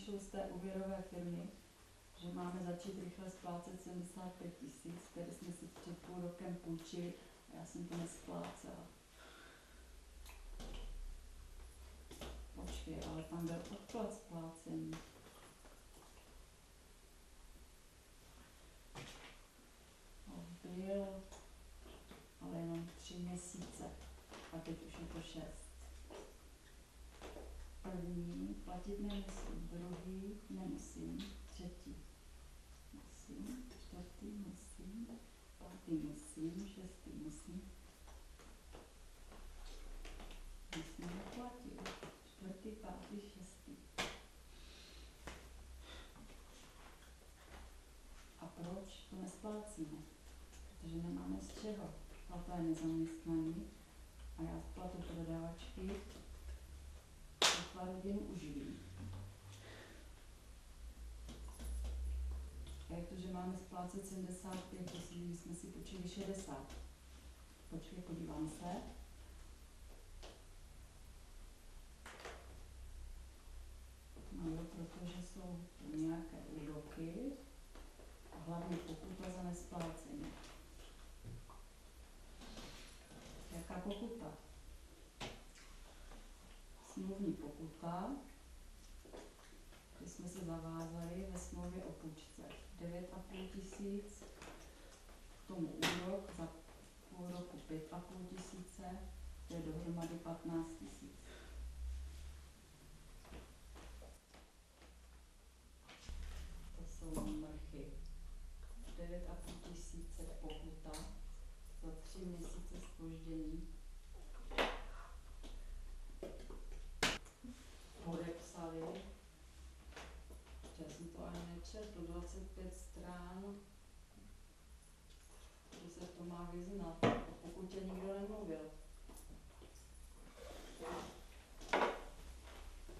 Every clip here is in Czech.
píšou z té úvěrové firmy, že máme začít rychle splácet 75 000, které jsme si před půl rokem půjčili a já jsem to nesplácela. Počkej, ale tam byl odklad splácení. No, byl, ale jenom 3 měsíce. A teď už je to 6. První platit nemusím, druhý nemusím, třetí musím, čtvrtý musím, pátý musím, šestý musím. Musím neplatit. Čtvrtý, pátý, šestý. A proč to nesplácíme? Protože nemáme z čeho. Tato je nezaměstnaný a já z platu prodavačky rodinu uživím. A jak to, že máme splácet 75 000, když jsme si půjčili 60? Počkej, podívám se. No jo, protože jsou nějaké úroky a hlavně pokuta za nesplácení. Jaká pokuta? Smluvní pokuta, když jsme se zavázali ve smlouvě o půjčce 9 500, k tomu úrok za půl roku 5 500, to je dohromady 15 000. To jsou mrchy. 9 500 pokuta za 3 měsíce zpoždění. Podepsali, já jsem to ani nečetl, 25 strán, že se to má vyznat, pokud tě nikdo nemluvil.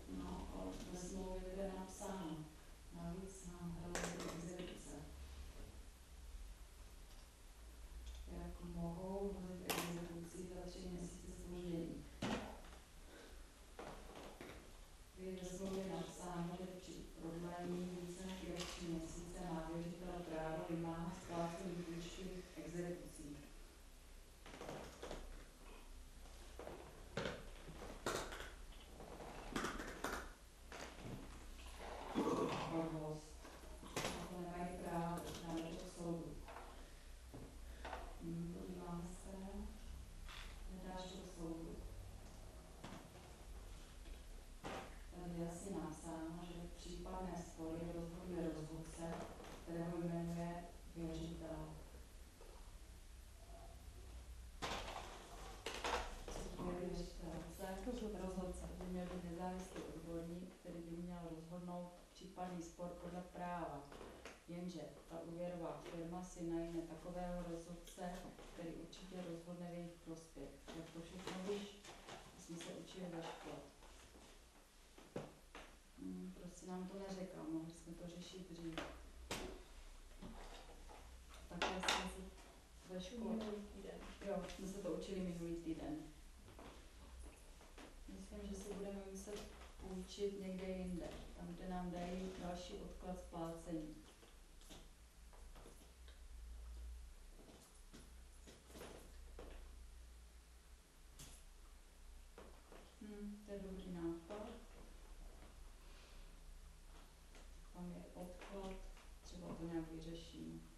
No, ale ve smlouvě je napsáno, navíc nám hrozí exekuce. Jak mohou hrozit exekucí za 3 měsíce zpoždění. Je ve smlouvě napsáno, že při prodlení více než 3 měsíce má věřitel právo vymáhat splácení vyšších exekucí. Horvost. A to nemají právo, dáme to soudu. Podívám se, nedáš to soudu. Tady je asi napsáno, že v případné spory rozhoduje rozhodce, kterého jmenuje věřitel. Co to je věřitel? Rozhodce by měl být nezávislý odborník, který by měl rozhodnout případný spor podle práva. Jenže ta úvěrová firma si najme takového rozhodce, který určitě rozhodne v jejich prospěch. Jak to všechno víš? Jsme se učili ve škole. Proč si nám to neřekl? Mohli jsme to řešit dřív. Také jsme se ve škole... Minulý týden. Jo, jsme se to učili minulý týden. Myslím, že si budeme muset půjčit někde jinde, tam, kde nám dají další odklad splácení. To je dobrý nápad. Tam je odklad, třeba to nějak vyřeším.